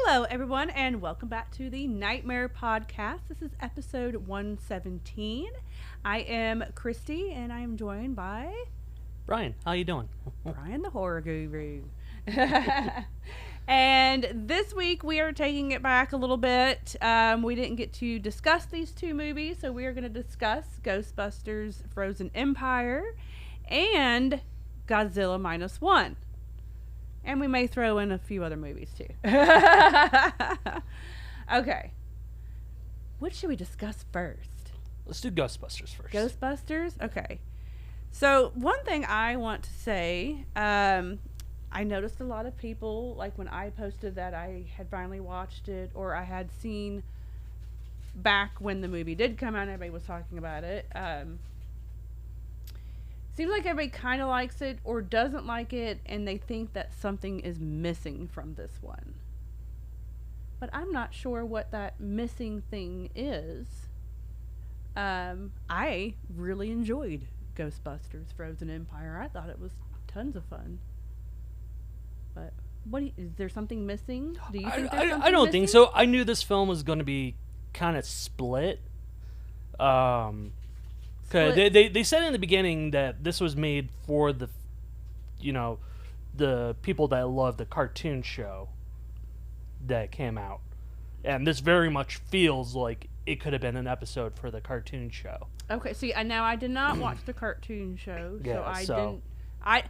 Hello, everyone, and welcome back to the Nightmare Podcast. This is episode 117. I am Christy, and I am joined by Brian. How you doing? Brian, the horror guru. And this week we are taking it back a little bit. We didn't get to discuss these two movies, so we are going to discuss Ghostbusters Frozen Empire and Godzilla Minus One. And we may throw in a few other movies too. Okay. What should we discuss first? Let's do Ghostbusters first. Ghostbusters? Okay. So, one thing I want to say, I noticed a lot of people, like when I posted that I had finally watched it, or I had seen back when the movie did come out, everybody was talking about it. Seems like everybody kind of likes it or doesn't like it, and they think that something is missing from this one. But I'm not sure what that missing thing is. I really enjoyed Ghostbusters Frozen Empire. I thought it was tons of fun. But is there something missing? Do you think there's something I don't missing? think so. I knew this film was going to be kind of split. Cause they said in the beginning that this was made for the people that love the cartoon show that came out. And this very much feels like it could have been an episode for the cartoon show. Okay, see, now I did not watch the cartoon show, Yeah, so I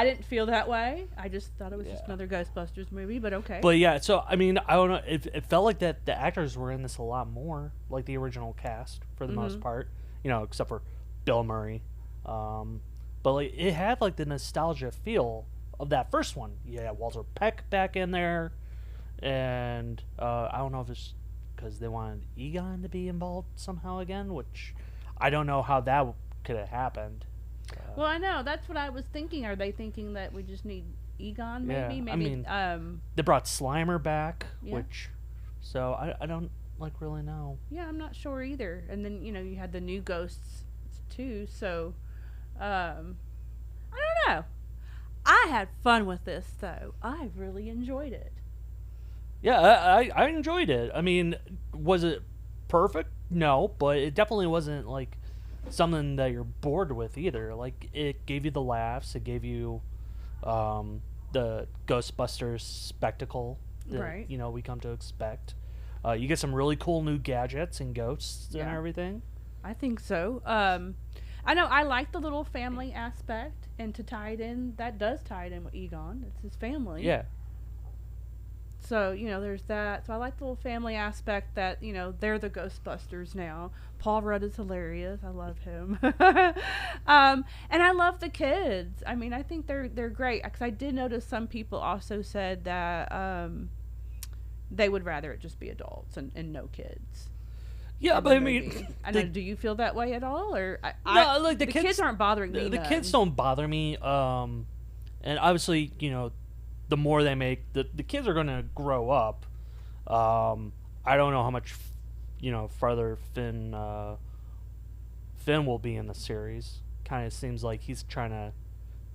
didn't feel that way. I just thought it was just another Ghostbusters movie, but okay. But yeah, so I mean, I don't know. It felt like that the actors were in this a lot more, like the original cast for the most part. Except for Bill Murray. But like it had like the nostalgia feel of that first one. Yeah, Walter Peck back in there, and I don't know if it's because they wanted Egon to be involved somehow again, which I don't know how that could have happened. Well, I know that's what I was thinking. Are they thinking that we just need Egon? Maybe, Yeah, maybe. I mean, they brought Slimer back, Yeah. which so I don't like really know. Yeah, I'm not sure either. And then you had the new ghosts too. So, I don't know. I had fun with this though. I really enjoyed it. Yeah, I enjoyed it. I mean, was it perfect? No, but it definitely wasn't like something that you're bored with either. Like it gave you the laughs, it gave you the Ghostbusters spectacle that Right. We come to expect. You get some really cool new gadgets and ghosts and Yeah. everything. I think so. I know I like the little family aspect, and to tie it in, that does tie it in with Egon. It's his family. Yeah. So, there's that. So I like the little family aspect that, they're the Ghostbusters now. Paul Rudd is hilarious. I love him. And I love the kids. I mean, I think they're great. Because I did notice some people also said that they would rather it just be adults and no kids. Yeah, in but the I mean, movie. I know, do you feel that way at all? Or No, like the kids aren't bothering me. The none. kids don't bother me. And obviously, the more they make, the kids are going to grow up. I don't know how much, farther Finn will be in the series. Kind of seems like he's trying to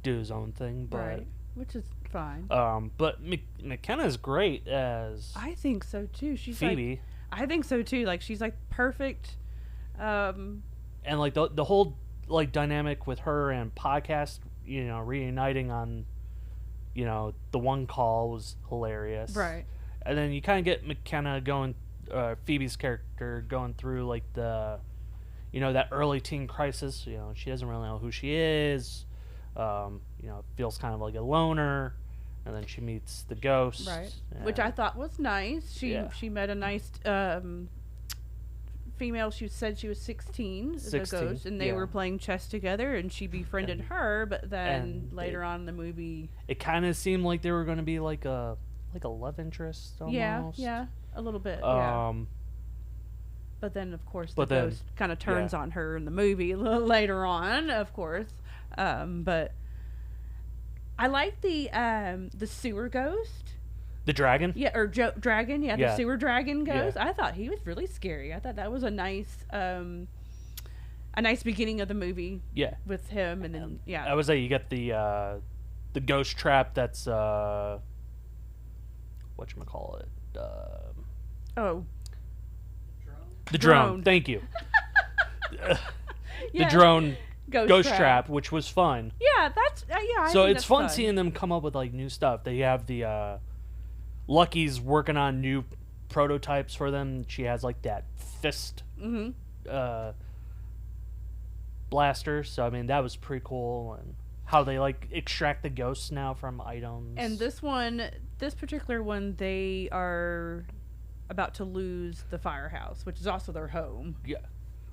do his own thing, but Right. Which is fine. but McKenna's great as I think so too. She's Phoebe. like, I think so too. Like she's like perfect. And like the whole like dynamic with her and podcast, reuniting on, the one call was hilarious. Right. And then you kind of get McKenna going, Phoebe's character going through like the, that early teen crisis. She doesn't really know who she is. Feels kind of like a loner. And then she meets the ghost. Right. Which I thought was nice. She met a nice female. She said she was 16, the ghost, and they were playing chess together, and she befriended her. But then later on in the movie, it kind of seemed like they were going to be like a love interest almost. Yeah, a little bit. But then, of course, the ghost kind of turns on her in the movie later on, of course. But I like the sewer ghost. The dragon? Yeah, or dragon. Yeah, the sewer dragon ghost. Yeah. I thought he was really scary. I thought that was a nice beginning of the movie. Yeah. With him, and then I was like, you get the ghost trap that's whatchamacallit, Oh, the Drone. drone. Thank you. The yeah. drone Ghost Trap. Trap, which was fun. Yeah, that's yeah. I So think it's that's fun seeing them come up with like new stuff. They have the Lucky's working on new prototypes for them. She has like that fist blaster. So I mean that was pretty cool, and how they like extract the ghosts now from items. And this particular one, they are about to lose the firehouse, which is also their home. Yeah.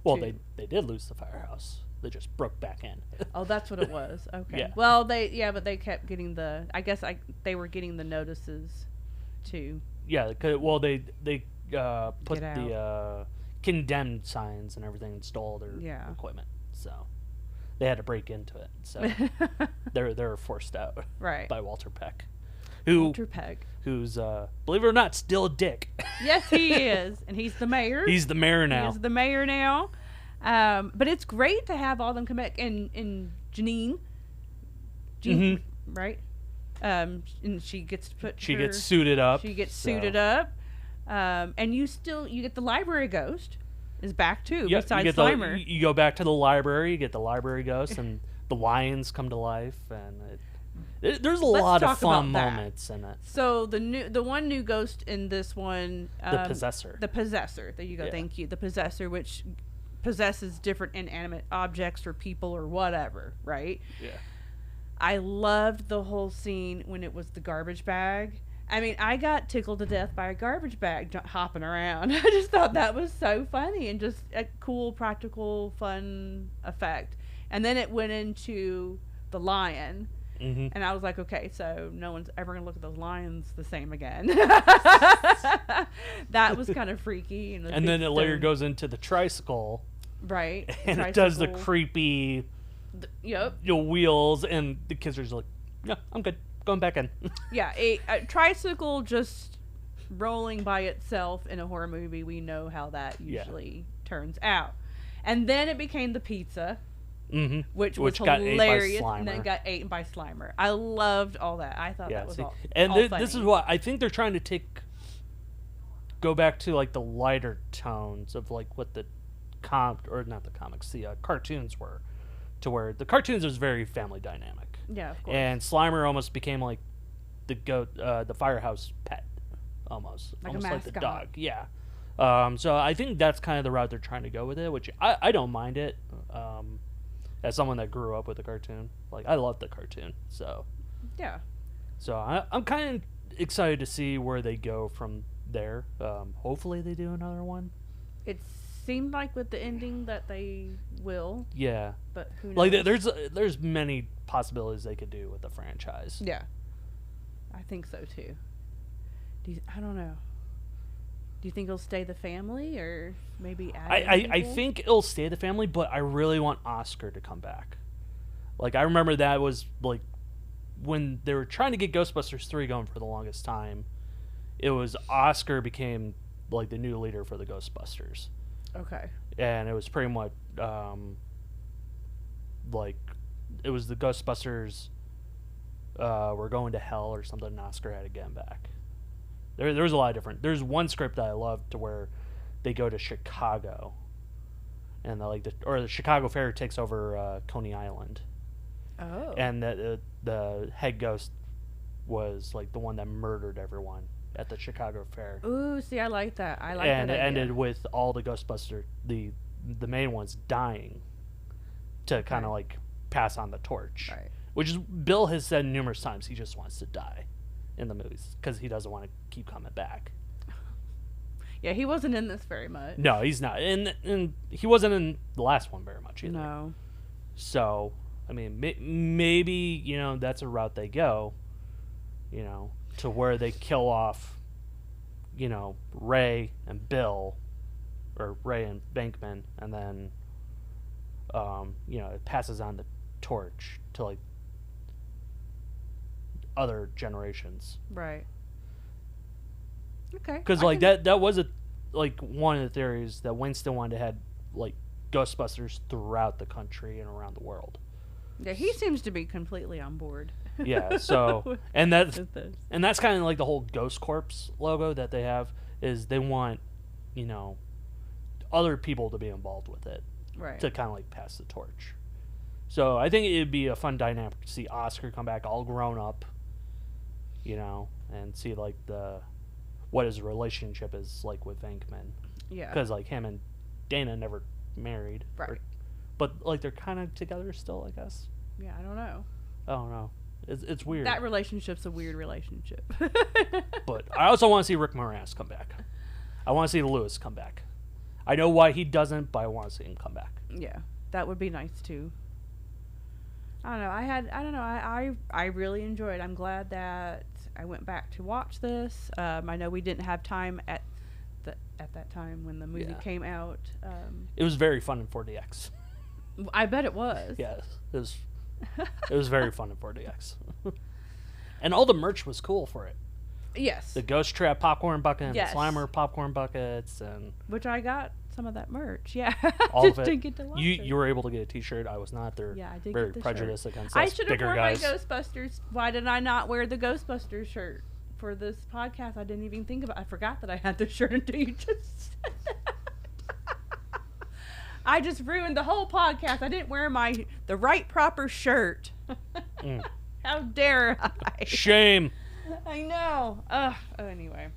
Well, too. they did lose the firehouse. They just broke back in. Oh, that's what it was. Okay. Yeah. Well, but they kept getting I guess they were getting the notices too. Yeah. Well, they put Get the condemned signs and everything and stole their equipment. So they had to break into it. So they were forced out. Right. By Walter Peck. Walter Peck. Who's believe it or not still a dick. Yes, he is, and he's the mayor. He's the mayor now. He's the mayor now. But it's great to have all them come back. And Janine, right? And she gets to put. She gets suited up. She gets suited up. And you get the library ghost is back too. Yeah, besides Slimer, you go back to the library. You get the library ghost, and the lions come to life, and there's a lot of fun moments in it. So the one new ghost in this one, the possessor. The possessor. There you go. Yeah. Thank you. The possessor, which possesses different inanimate objects or people or whatever. Right. Yeah. I loved the whole scene when it was the garbage bag. I mean, I got tickled to death by a garbage bag hopping around. I just thought that was so funny and just a cool, practical, fun effect. And then it went into the lion. Mm-hmm. And I was like, okay, so no one's ever going to look at those lions the same again. That was kind of freaky. And then it later goes into the tricycle. Right. And it does the creepy wheels, and the kids are just like, no, I'm good. Going back in. Yeah, a tricycle just rolling by itself in a horror movie, we know how that usually turns out. And then it became the pizza. Mm-hmm. Which was hilarious, and then got eaten by Slimer. I loved all that. I thought that was all. And all this is what I think they're trying to go back to, like the lighter tones of like what the cartoons were, to where the cartoons was very family dynamic. Yeah, of course. And Slimer almost became like the firehouse pet, almost like almost a like the dog. Yeah. So I think that's kind of the route they're trying to go with it, which I don't mind it. As someone that grew up with the cartoon, like I love the cartoon, so yeah. So I'm kind of excited to see where they go from there. Hopefully they do another one. It seemed like with the ending that they will. Yeah, but who knows? Like there's many possibilities they could do with the franchise. Yeah, I think so too. I don't know. Do you think it'll stay the family, or maybe add I think it'll stay the family, but I really want Oscar to come back. Like, I remember that was, like, when they were trying to get Ghostbusters 3 going for the longest time, it was Oscar became, like, the new leader for the Ghostbusters. Okay. And it was pretty much, like, it was the Ghostbusters were going to hell or something, and Oscar had to get him back. There's a lot of different. There's one script that I loved to where they go to Chicago, and the Chicago Fair takes over Coney Island. Oh. And the head ghost was like the one that murdered everyone at the Chicago Fair. Ooh, see, I like that. And it ended with all the Ghostbusters, the main ones, dying to kind of like pass on the torch. Right. Which is, Bill has said numerous times he just wants to die in the movies because he doesn't want to keep coming back. Yeah, he wasn't in this very much. No, he's not, and he wasn't in the last one very much either. No. So, I mean, maybe that's a route they go, to where they kill off, Ray and Bill, or Ray and Bankman, and then, it passes on the torch to like other generations. Right. Okay. Because that was one of the theories that Winston wanted to have like Ghostbusters throughout the country and around the world. Yeah, he seems to be completely on board. Yeah, so and that's With this. and that's kind of like the whole Ghost Corps logo that they have is they want, other people to be involved with it Right. to kind of like pass the torch. So I think it'd be a fun dynamic to see Oscar come back all grown up, and see like what his relationship is like with Venkman, Yeah. because like him and Dana never married, Right. but like they're kind of together still, I guess. Yeah, I don't know. I don't know. It's weird. That relationship's a weird relationship. But I also want to see Rick Moranis come back. I want to see Lewis come back. I know why he doesn't, but I want to see him come back. Yeah, that would be nice too. I don't know. I really enjoyed. I'm glad that I went back to watch this. I know we didn't have time at that time when the movie came out. It was very fun in 4DX. I bet it was. Yes, it was very fun in 4DX. And all the merch was cool for it. Yes. The Ghost Trap popcorn bucket and Yes. the Slimer popcorn buckets and Which I got some of that merch. Yeah. all Just of it. didn't get to watch it. You were able to get a T-shirt. I was not. They're Yeah, I did very get the prejudiced shirt. against I us should have bigger worn guys. my Ghostbusters. Why did I not wear the Ghostbusters shirt for this podcast? I didn't even think about. I forgot that I had the shirt until you just said that. I just ruined the whole podcast. I didn't wear the right proper shirt. How dare I? Shame. I know. Anyway.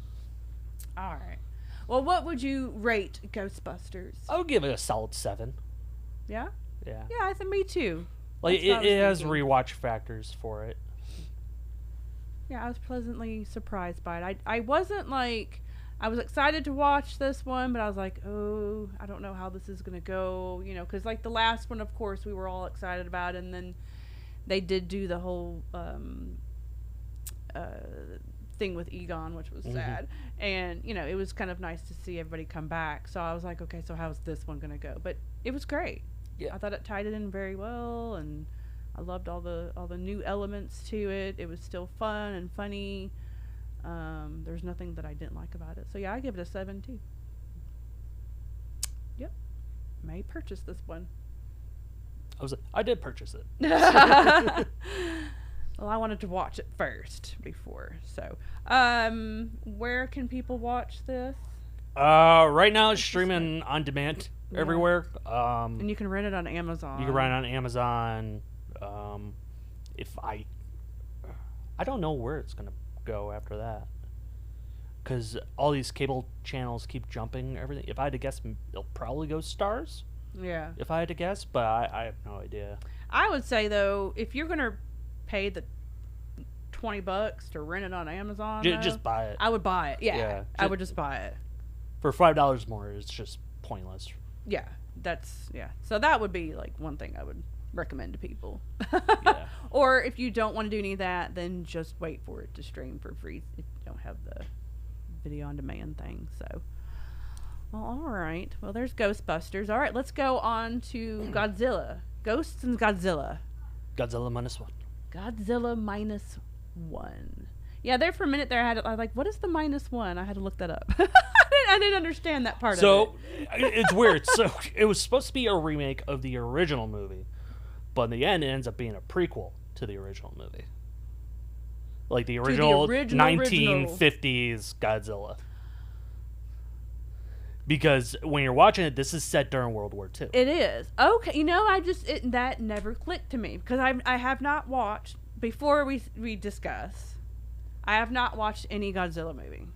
All right. Well, what would you rate Ghostbusters? I would give it a solid 7. Yeah? Yeah. Yeah, I think me too. Like That's what I was it has thinking. rewatch factors for it. Yeah, I was pleasantly surprised by it. I wasn't like, I was excited to watch this one, but I was like, oh, I don't know how this is going to go, because like the last one, of course, we were all excited about, and then they did do the whole thing with Egon, which was sad, and it was kind of nice to see everybody come back. So I was like, okay, so how's this one going to go? But it was great. Yeah. I thought it tied it in very well, and I loved all the new elements to it. It was still fun and funny. There's nothing that I didn't like about it. So yeah, I give it a 7 too. Yep. May purchase this one. I did purchase it. Well, I wanted to watch it first before. So, where can people watch this? Right now it's streaming on demand everywhere. And you can rent it on Amazon. You can rent it on Amazon. I don't know where it's gonna go after that, because all these cable channels keep jumping everything. If I had to guess, it'll probably go Stars. Yeah. If I had to guess, but I have no idea. I would say though, if you're gonna pay the $20 to rent it on Amazon, Just buy it. I would buy it. Yeah, Yeah, I would just buy it. For $5 more, it's just pointless. Yeah, So that would be like one thing I would recommend to people. Yeah. Or if you don't want to do any of that, then just wait for it to stream for free if you don't have the video on demand thing. So, well, all right. Well, there's Ghostbusters. All right, let's go on to Godzilla. Ghosts and Godzilla. Godzilla Minus 1. Godzilla Minus 1. Yeah, there for a minute there, I was like, what is the -1? I had to look that up. I didn't understand that part of it. So, it's weird. So, it was supposed to be a remake of the original movie, but in the end, it ends up being a prequel to the original movie. Like the original 1950s Godzilla. Because when you're watching it, this is set during World War II. It is. Okay, that never clicked to me, because I have not watched, before we discuss, I have not watched any Godzilla movie.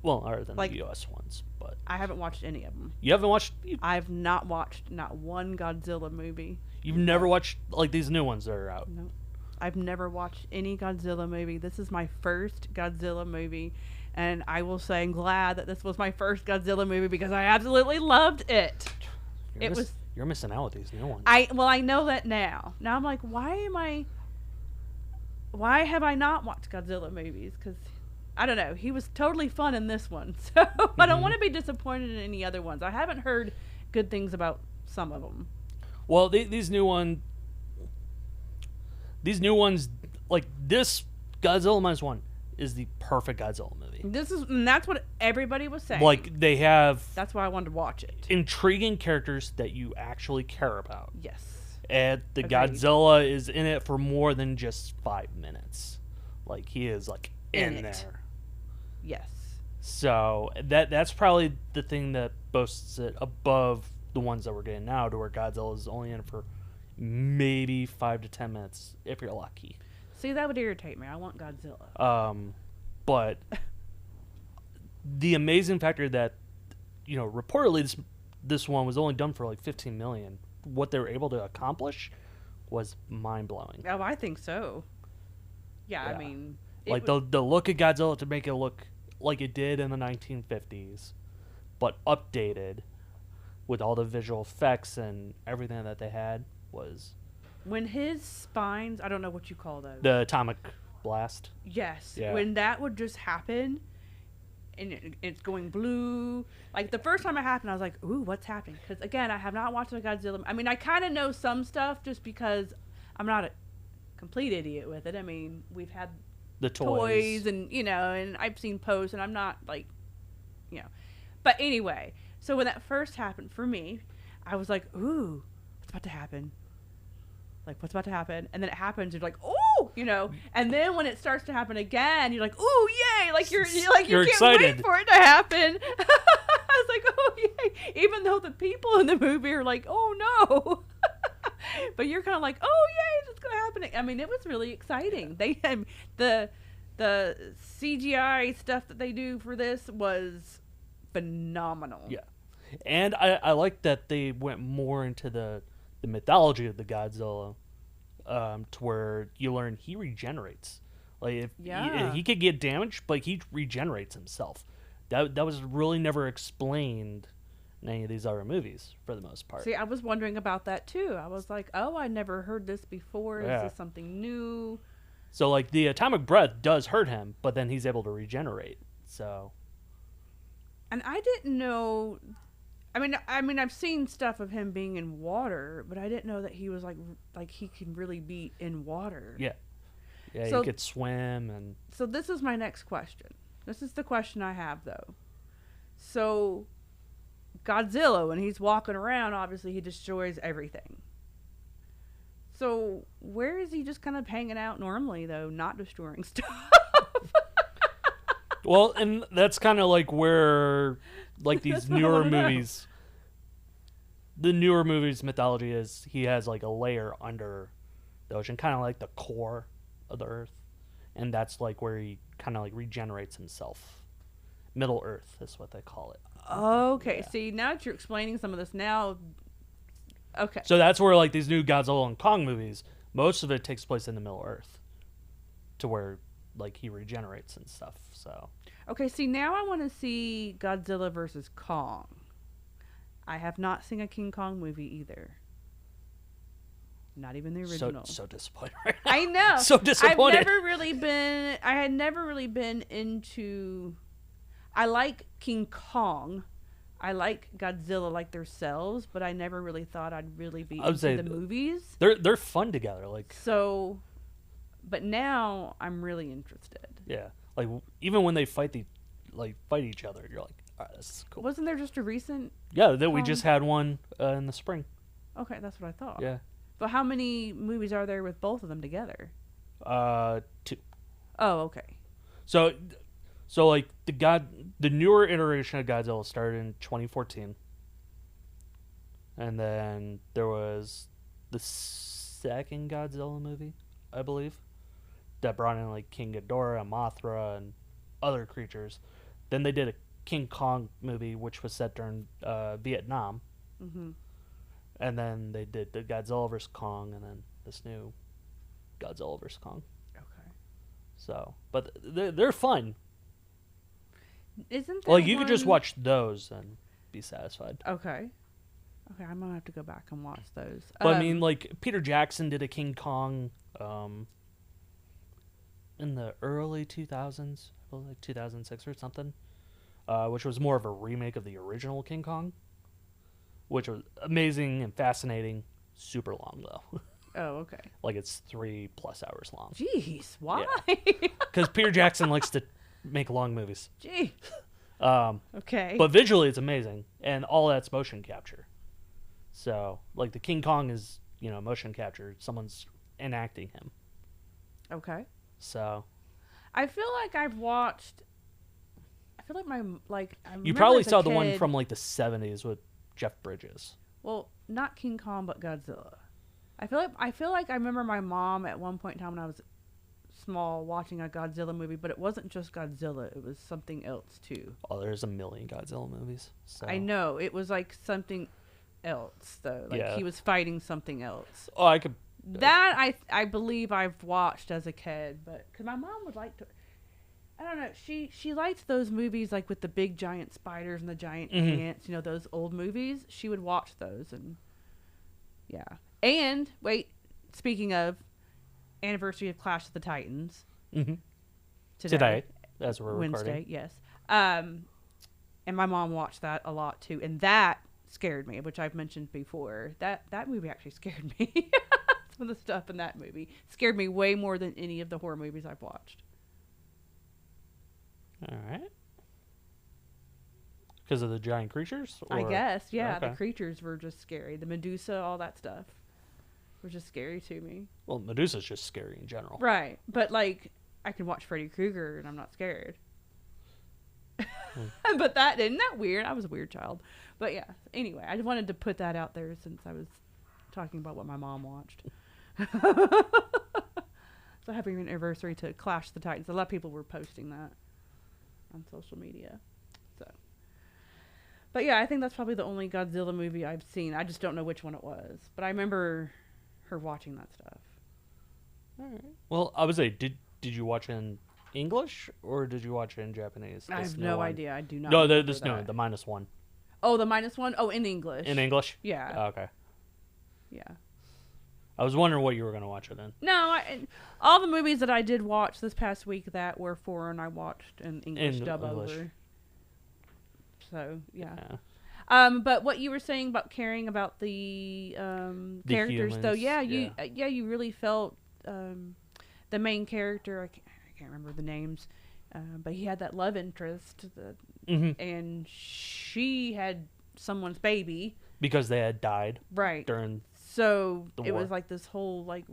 Well, other than Like, the U.S. ones, but I haven't watched any of them. you haven't watched. I've not watched not one Godzilla movie. You've never watched like these new ones that are out. No. I've never watched any Godzilla movie. This is my first Godzilla movie, and I will say I'm glad that this was my first Godzilla movie because I absolutely loved it. You're missing out with these new ones. I know that now. Now I'm like, why have I not watched Godzilla movies? Because I don't know. He was totally fun in this one, so I don't want to be disappointed in any other ones. I haven't heard good things about some of them. Well, these new ones, like this Godzilla Minus 1 is the perfect Godzilla movie. And that's what everybody was saying. Like, they have That's why I wanted to watch it. intriguing characters that you actually care about. Yes. And the Agreed. Godzilla is in it for more than just 5 minutes. Like, he is, like, in there. Yes. So, that's probably the thing that boasts it above the ones that we're getting now, to where Godzilla is only in it for maybe 5 to 10 minutes, if you're lucky. See, that would irritate me. I want Godzilla. But the amazing factor that, you know, reportedly this one was only done for like 15 million. What they were able to accomplish was mind-blowing. Oh, I think so. Yeah. I mean... Like, the look of Godzilla, to make it look like it did in the 1950s, but updated with all the visual effects and everything that they had, was... When his spines... I don't know what you call those. The atomic blast. Yes. Yeah. When that would just happen... and it's going blue. Like, the first time it happened, I was like, ooh, what's happening? Because, again, I have not watched a Godzilla... I mean, I kind of know some stuff just because I'm not a complete idiot with it. I mean, we've had The toys. and, you know, and I've seen posts, and I'm not, like, you know. But anyway, so when that first happened for me, I was like, ooh, what's about to happen? Like, what's about to happen? And then it happens, you're like, oh, you know. And then when it starts to happen again, you're like, ooh, yay! Like you can't excited. wait for it to happen. I was like, oh, yay! Even though the people in the movie are like, oh no, but you're kind of like, oh, yay, it's gonna happen. I mean, it was really exciting. The CGI stuff that they do for this was phenomenal. Yeah, and I like that they went more into the mythology of the Godzilla, to where you learn he regenerates. Like, if he could get damaged, but he regenerates himself. That was really never explained in any of these other movies, for the most part. See, I was wondering about that too. I was like, oh, I never heard this before. Is this something new? So, like, the atomic breath does hurt him, but then he's able to regenerate. So, and I didn't know. I mean, I've seen stuff of him being in water, but I didn't know that he was like he can really be in water. Yeah, so, he could swim. And so this is my next question. This is the question I have, though. So, Godzilla, when he's walking around, obviously he destroys everything. So, where is he just kind of hanging out normally, though, not destroying stuff? Well, and that's kind of like where, like, these newer movies, the newer movies mythology is he has, like, a layer under the ocean, kind of like the core of the earth. And that's, like, where he kind of, like, regenerates himself. Middle Earth is what they call it. Okay, Yeah. See, now that you're explaining some of this now, okay. So that's where, like, these new Godzilla and Kong movies, most of it takes place in the Middle Earth, to where, like, he regenerates and stuff. So Okay, see, now I want to see Godzilla versus Kong. I have not seen a King Kong movie either. Not even the original. So disappointed right now. I know. So disappointed. I had never really been into... I like King Kong. I like Godzilla like themselves, but I never really thought I'd really be into the movies. They're fun together. Like, so, but now I'm really interested. Yeah. Like, even when they fight each other, you're like, all right, this is cool. Wasn't there just a recent... Yeah, we just had one in the spring. Okay, that's what I thought. Yeah. But how many movies are there with both of them together? 2. Oh, okay. So like, the newer iteration of Godzilla started in 2014. And then there was the second Godzilla movie, I believe, that brought in, like, King Ghidorah, Mothra, and other creatures. Then they did a King Kong movie, which was set during Vietnam. Mm-hmm. And then they did the Godzilla vs. Kong, and then this new Godzilla vs. Kong. Okay. So, but they're fun. Isn't there Like, you could just watch those and be satisfied. Okay. Okay, I'm gonna have to go back and watch those. But I mean, like, Peter Jackson did a King Kong in the early 2000s, like 2006 or something, which was more of a remake of the original King Kong, which was amazing and fascinating. Super long, though. Oh, okay. Like, it's 3+ hours long. Jeez, why? Because Peter Jackson likes to make long movies. Gee. Okay. But visually, it's amazing, and all that's motion capture. So, like, the King Kong is, motion capture. Someone's enacting him. Okay. So I feel like I've watched. I feel like I you remember probably as a saw the one kid- from like the 70s with Jeff Bridges. Well, not King Kong, but Godzilla. I feel like I remember my mom at one point in time when I was small watching a Godzilla movie, but it wasn't just Godzilla. It was something else too. Oh, there's a million Godzilla movies. So. I know it was like something else though. Like Yeah. he was fighting something else. Oh, I could. That I believe I've watched as a kid, but because my mom would like to. I don't know. She likes those movies like with the big giant spiders and the giant ants. Those old movies. She would watch those and yeah. And wait, speaking of anniversary of Clash of the Titans Today, as we're Wednesday, recording. yes. And my mom watched that a lot too, and that scared me, which I've mentioned before. That movie actually scared me. Some of the stuff in that movie scared me way more than any of the horror movies I've watched. All right. Because of the giant creatures? I guess, yeah. Okay. The creatures were just scary. The Medusa, all that stuff was just scary to me. Well, Medusa's just scary in general. Right. But, like, I can watch Freddy Krueger and I'm not scared. But isn't that weird? I was a weird child. But, yeah. Anyway, I just wanted to put that out there since I was talking about what my mom watched. So happy anniversary to Clash the Titans. A lot of people were posting that on social media. So, but yeah, I think that's probably the only Godzilla movie I've seen. I just don't know which one it was, but I remember her watching that stuff. All right. Well, I would say, did you watch it in English or did you watch it in Japanese? I have no idea. I do not. No, remember this new one, the -1. Oh, the -1. Oh, in English. In English? Yeah. Oh, okay. Yeah. I was wondering what you were going to watch it in. No, all the movies that I did watch this past week that were foreign, I watched in English dub over. So yeah. But what you were saying about caring about the characters, humans, though, you really felt the main character. I can't remember the names, but he had that love interest, and she had someone's baby because they had died right during. So it was like this whole like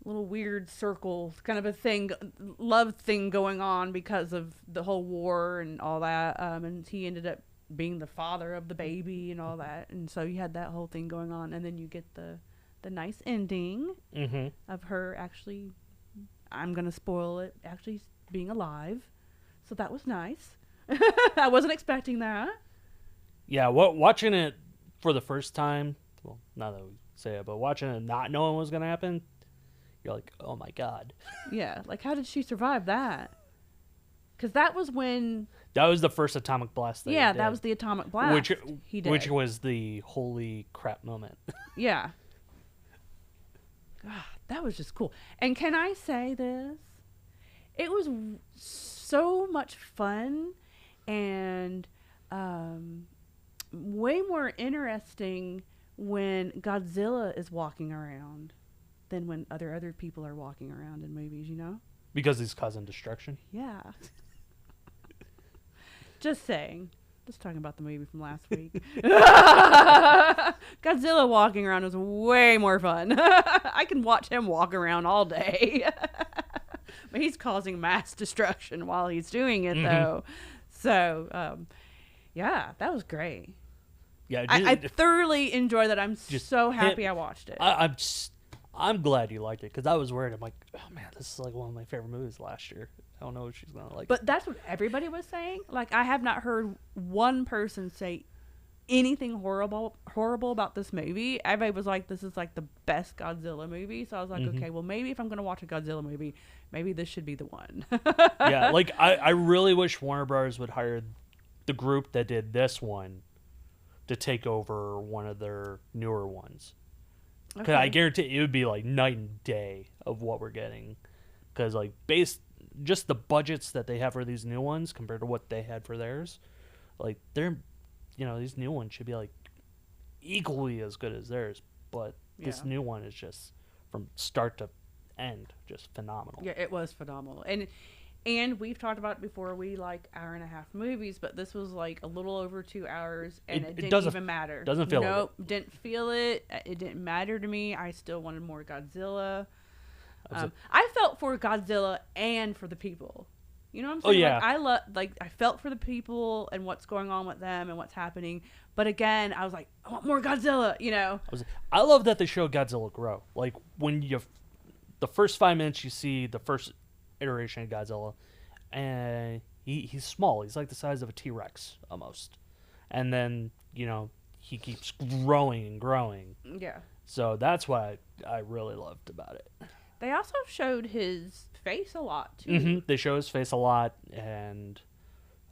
little weird circle kind of a thing, love thing going on because of the whole war and all that. And he ended up being the father of the baby and all that. And so you had that whole thing going on. And then you get the nice ending of her actually, I'm going to spoil it, actually being alive. So that was nice. I wasn't expecting that. Yeah, watching it for the first time, well, not that we say it, but watching it not knowing what was going to happen, you're like, oh my God. Yeah, like how did she survive that? Because that was when... That was the first atomic blast that he did, that was the atomic blast he did. Which was the holy crap moment. Yeah. God, that was just cool. And can I say this? It was so much fun and way more interesting when Godzilla is walking around than when other people are walking around in movies, you know? Because he's causing destruction? Yeah. Just saying. Just talking about the movie from last week. Godzilla walking around was way more fun. I can watch him walk around all day. But he's causing mass destruction while he's doing it, though. So, yeah, that was great. Yeah, I thoroughly enjoyed that. I'm so happy I watched it. I'm glad you liked it because I was worried. I'm like, oh man, this is like one of my favorite movies last year. I don't know if she's gonna like. But that's what everybody was saying. Like, I have not heard one person say anything horrible about this movie. Everybody was like, this is like the best Godzilla movie. So I was like, okay, well maybe if I'm gonna watch a Godzilla movie, maybe this should be the one. Yeah, like I really wish Warner Bros. Would hire the group that did this one to take over one of their newer ones. Because I guarantee it would be like night and day of what we're getting. Because like just the budgets that they have for these new ones compared to what they had for theirs, like these new ones should be like equally as good as theirs. But this new one is just from start to end just phenomenal. Yeah, it was phenomenal. And And we've talked about it before. We like hour and a half movies, but this was like a little over 2 hours, and it didn't even matter. Doesn't feel nope, like didn't feel it. It didn't matter to me. I still wanted more Godzilla. I felt for Godzilla and for the people. You know what I'm saying? Oh, yeah. I felt for the people and what's going on with them and what's happening. But again, I was like, I want more Godzilla. You know. I love that they show Godzilla grow. Like when the first 5 minutes you see the first iteration of Godzilla, and he's small. He's like the size of a T-Rex almost, and then he keeps growing and growing. Yeah. So that's what I really loved about it. They also showed his face a lot too. Mm-hmm. They show his face a lot, and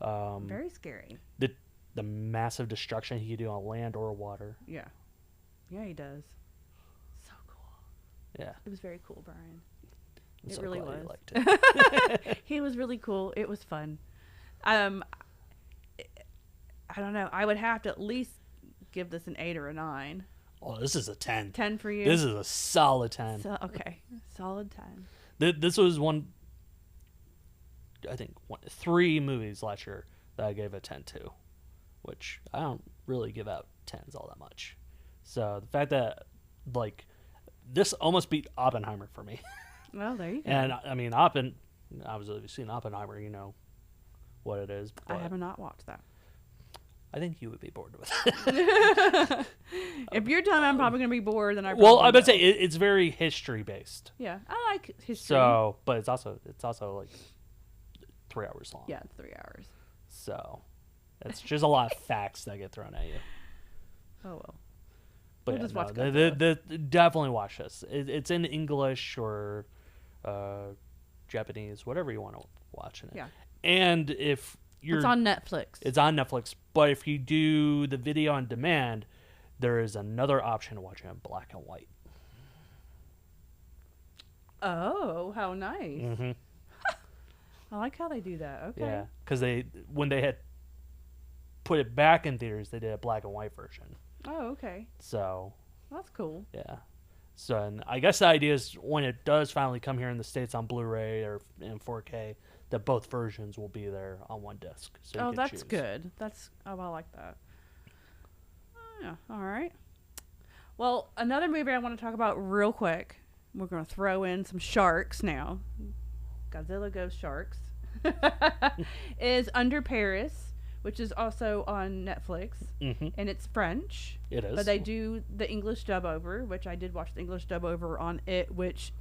very scary. The massive destruction he can do on land or water. Yeah, he does. So cool. Yeah, it was very cool, Brian. I'm it so really glad was. you liked it. He was really cool. It was fun. I don't know. I would have to at least give this an 8 or a 9. Oh, this is a 10. 10 for you? This is a solid 10. Okay. Solid 10. This was I think 3 movies last year that I gave a 10 to, which I don't really give out 10s all that much. So the fact that, like, this almost beat Oppenheimer for me. Well, there you go. And, I mean, obviously, if you've seen Oppenheimer, you know what it is. I have not watched that. I think you would be bored with it. If you're telling me I'm probably going to be bored, then I would say it's very history based. Yeah, I like history. So, but it's also like 3 hours long. Yeah, it's 3 hours. So, it's just a lot of facts that get thrown at you. Oh well. But we'll just watch definitely watch this. It's in English or Japanese, whatever you want to watch in it. Yeah. And if it's on Netflix. It's on Netflix. But if you do the video on demand, there is another option to watch it in black and white. Oh, how nice. Mm-hmm. I like how they do that. Okay. Yeah, because when they had put it back in theaters, they did a black and white version. Oh, okay. So. That's cool. Yeah. So, and I guess the idea is when it does finally come here in the States on Blu-ray or in 4K, that both versions will be there on one disc. So that's choose. Good. I like that. Yeah. All right. Well, another movie I want to talk about real quick. We're going to throw in some sharks now. Godzilla Goes Sharks. Is Under Paris, which is also on Netflix. Mm-hmm. And it's French. It is. But they do the English dub over, which I did watch the English dub over on it, which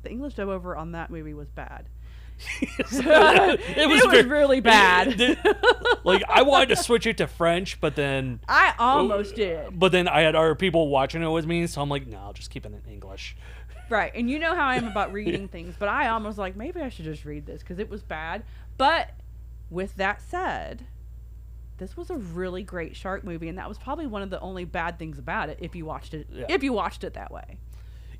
the English dub over on that movie was bad. it was really bad. Like, I wanted to switch it to French, but then I almost did. But then I had other people watching it with me, so I'm like, no, I'll just keep it in English. Right, and you know how I am about reading things, but I almost like, maybe I should just read this because it was bad. But with that said, this was a really great shark movie, and that was probably one of the only bad things about it if you watched it. Yeah. If you watched it that way.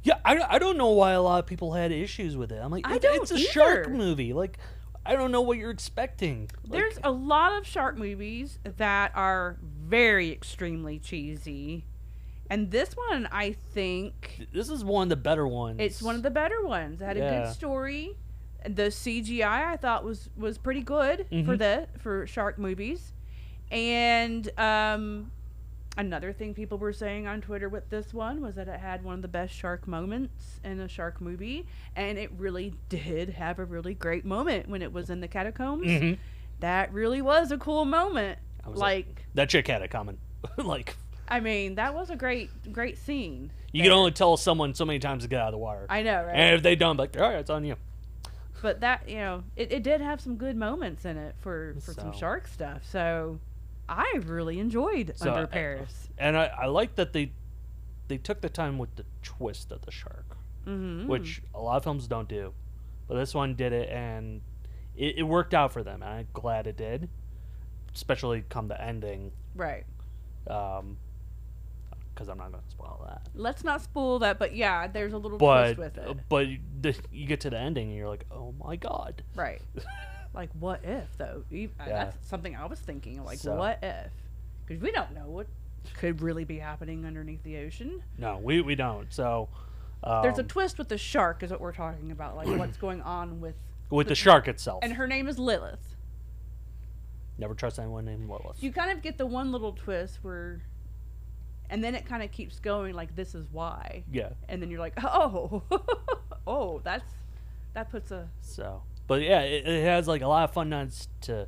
Yeah, I don't know why a lot of people had issues with it. I'm like, it's a shark movie. Like, I don't know what you're expecting. There's a lot of shark movies that are very extremely cheesy. And this one, I think... This is one of the better ones. It's one of the better ones. It had a good story. The CGI, I thought, was pretty good for shark movies. And... another thing people were saying on Twitter with this one was that it had one of the best shark moments in a shark movie. And it really did have a really great moment when it was in the catacombs. Mm-hmm. That really was a cool moment. That chick had it coming. I mean, that was a great scene. You can only tell someone so many times to get out of the water. I know, right? And if they don't, all right, it's on you. But that, it did have some good moments in it for some shark stuff. So... I really enjoyed Under Paris. And I like that they took the time with the twist of the shark, which a lot of films don't do. But this one did it, and it worked out for them, and I'm glad it did, especially come the ending. Right. Because I'm not going to spoil that. Let's not spoil that, but yeah, there's a little twist with it. But you get to the ending, and you're like, oh my God. Right. Like, what if, though? That's something I was thinking. Like, what if? Because we don't know what could really be happening underneath the ocean. No, we don't. So there's a twist with the shark is what we're talking about. Like, what's going on with With the shark itself. And her name is Lilith. Never trust anyone named Lilith. You kind of get the one little twist where... And then it kind of keeps going like, this is why. Yeah. And then you're like, oh. Oh, that puts a... So... But yeah, it has like a lot of fun nods to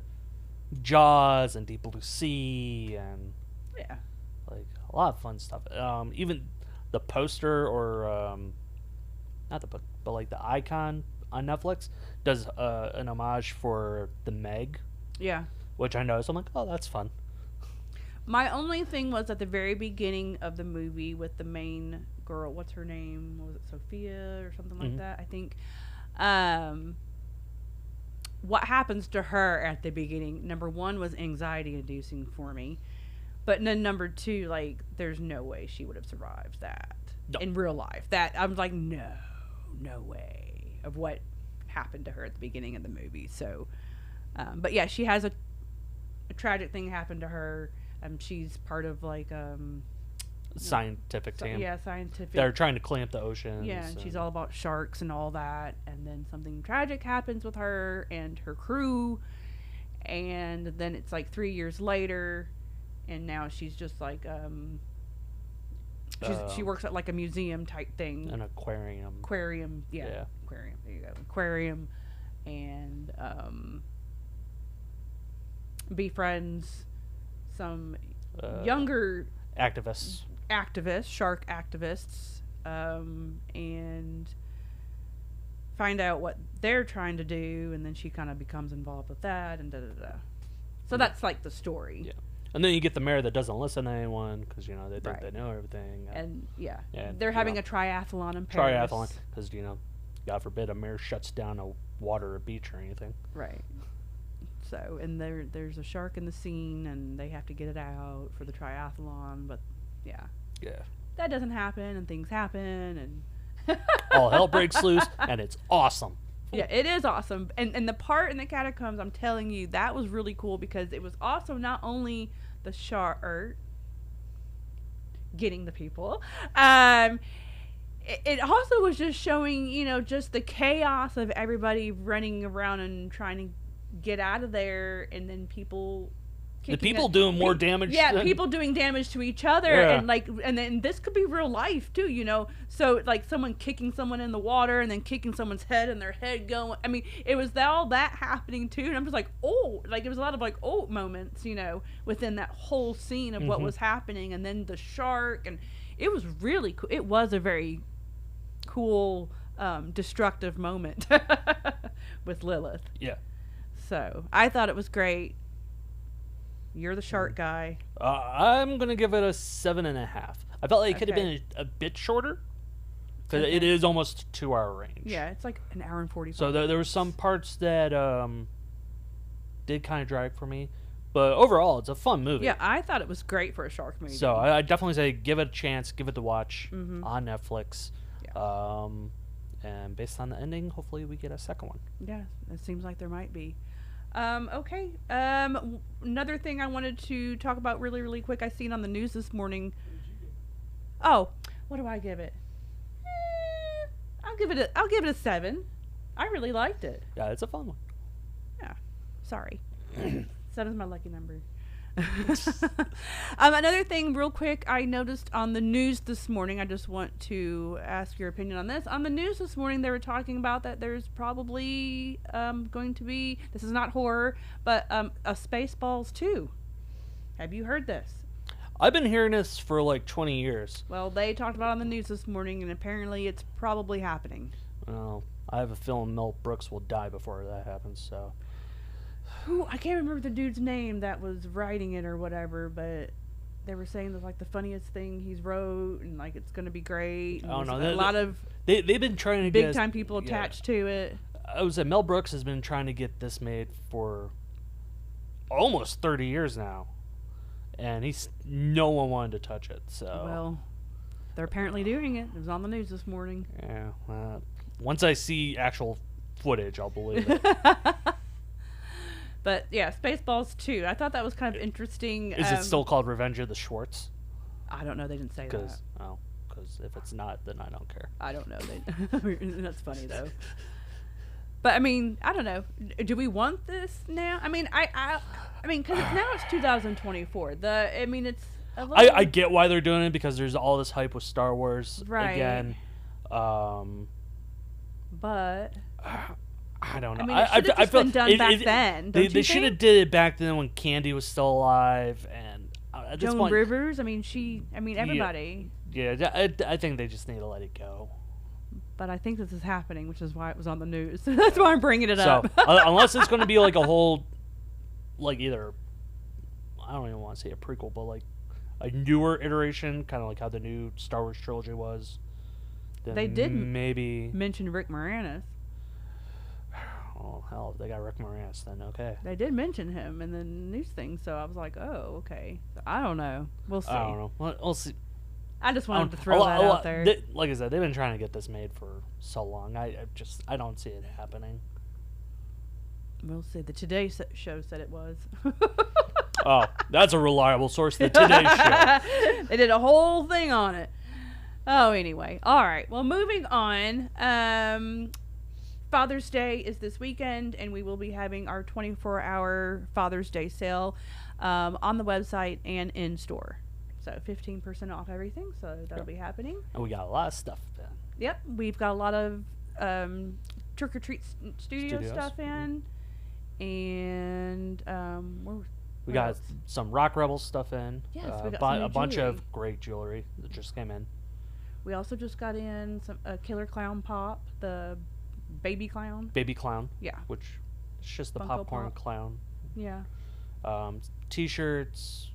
Jaws and Deep Blue Sea and yeah, like a lot of fun stuff. Even the poster or not the book, but like the icon on Netflix does an homage for the Meg. Yeah, which I noticed. I'm like, oh, that's fun. My only thing was at the very beginning of the movie with the main girl. What's her name? Was it Sophia or something like that? I think. What happens to her at the beginning, number one, was anxiety inducing for me. But then number two, like, there's no way she would have survived that in real life. That I was like, no way of what happened to her at the beginning of the movie. So, but yeah, she has a tragic thing happen to her. She's part of like scientific team. Yeah, scientific. They're trying to clean up the oceans. Yeah, and she's all about sharks and all that. And then something tragic happens with her and her crew. And then it's like 3 years later, and now she's just like she works at like a museum type thing. An aquarium. Aquarium, yeah. Aquarium. There you go. Aquarium, and befriends some younger activists, shark activists, and find out what they're trying to do, and then she kind of becomes involved with that, and So that's like the story. Yeah. And then you get the mayor that doesn't listen to anyone because, you know, they think they know everything. And they're having a triathlon in Paris. Triathlon, because, you know, God forbid a mayor shuts down a water or a beach or anything. Right. So, and there's a shark in the scene, and they have to get it out for the triathlon, but yeah. Yeah. That doesn't happen, and things happen, and... all hell breaks loose, and it's awesome. Yeah, it is awesome. And the part in the catacombs, I'm telling you, that was really cool because it was also not only the shark getting the people, it also was just showing, you know, just the chaos of everybody running around and trying to get out of there, and then people... The people doing more damage. Yeah, people doing damage to each other, and then this could be real life too, you know. So like someone kicking someone in the water, and then kicking someone's head, and their head going. I mean, it was all that happening too, and I'm just like, oh, like it was a lot of like moments, you know, within that whole scene of what was happening, and then the shark, and it was really cool. It was a very cool, destructive moment with Lilith. Yeah. So I thought it was great. You're the shark guy. I'm going to give it a 7.5. I felt like it could have been a bit shorter. Because it is almost 2 hour range. Yeah, it's like an hour and 45. So there were some parts that did kind of drag for me. But overall, it's a fun movie. Yeah, I thought it was great for a shark movie. So I definitely say give it a chance. Give it the watch on Netflix. Yeah. And based on the ending, hopefully we get a second one. Yeah, it seems like there might be. Okay. Another thing I wanted to talk about really, really quick. I seen on the news this morning. Oh, what do I give it? I'll give it a 7. I really liked it. Yeah, it's a fun one. Yeah. Sorry. 7's my lucky number. Another thing real quick I noticed on the news this morning, I just want to ask your opinion on this. On the news this morning, they were talking about that there's probably going to be, this is not horror, but a Spaceballs 2. Have you heard this? I've been hearing this for like 20 years. Well, they talked about it on the news this morning, and apparently it's probably happening. Well, I have a feeling Mel Brooks will die before that happens, so... Who, I can't remember the dude's name that was writing it or whatever, but they were saying that's like the funniest thing he's wrote, and like it's gonna be great. I don't know. A lot of they've been trying to big get time people attached to it. I would say Mel Brooks has been trying to get this made for almost 30 years now, and no one wanted to touch it. So well, they're apparently doing it. It was on the news this morning. Yeah. Once I see actual footage, I'll believe it. But yeah, Spaceballs 2. I thought that was kind of interesting. Is it still called Revenge of the Schwartz? I don't know. They didn't say that. Because if it's not, then I don't care. I don't know. That's funny though. But I mean, I don't know. Do we want this now? I mean, I mean, because now it's 2024. I mean, it's a little. I get why they're doing it because there's all this hype with Star Wars again. But I don't know. I mean, it should have just been done back then. They should have did it back then when Candy was still alive and Joan Rivers. I mean, everybody. Yeah, I think they just need to let it go. But I think this is happening, which is why it was on the news. That's why I'm bringing it up. Unless it's going to be like a whole, like either, I don't even want to say a prequel, but like a newer iteration, kind of like how the new Star Wars trilogy was. Then they didn't maybe mention Rick Moranis. Oh hell, if they got Rick Moranis, then okay. They did mention him in the news thing, so I was like, oh, okay. So I don't know. We'll see. I don't know. We'll see. I just wanted to throw that out there. Like I said, they've been trying to get this made for so long. I don't see it happening. We'll see. The Today Show said it was. Oh, that's a reliable source. The Today Show. They did a whole thing on it. Oh, anyway. All right. Well, moving on. Father's Day is this weekend, and we will be having our 24-hour Father's Day sale on the website and in store. So 15% off everything, so that'll be happening. And we got a lot of stuff then. Yep, we've got a lot of Trick or Treat Studios stuff in, and we got some Rock Rebels stuff in. Yes, we got a bunch of great jewelry that just came in. We also just got in a Killer Clown Pop, the baby clown. Baby clown. Yeah. Which is just the Funko popcorn Pop. clown. Yeah. T-shirts.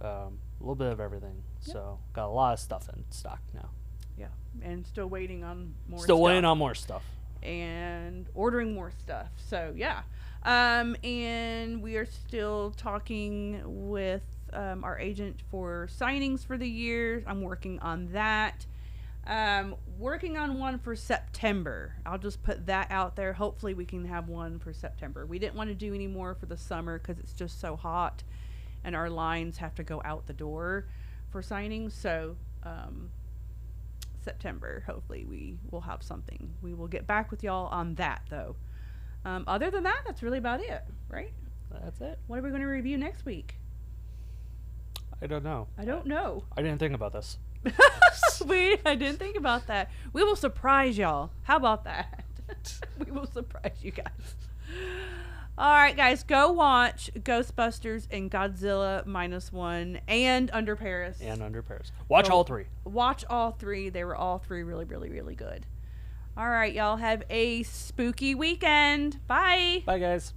A little bit of everything. Yep. So got a lot of stuff in stock now. Yeah, and still waiting on more stuff. Still waiting on more stuff. And ordering more stuff. So yeah. And we are still talking with our agent for signings for the year. I'm working on that. Working on one for September. I'll just put that out there. Hopefully we can have one for September. We didn't want to do any more for the summer because it's just so hot. And our lines have to go out the door for signings. So, September, hopefully we will have something. We will get back with y'all on that, though. Other than that, that's really about it, right? That's it. What are we going to review next week? I don't know. I don't know. I didn't think about this. I didn't think about that. We will surprise y'all. How about that? We will surprise you guys. All right, guys, go watch Ghostbusters and Godzilla -1 and Under Paris. Watch all three. Watch all three. They were all three really, really, really good. All right, y'all have a spooky weekend. Bye. Bye, guys.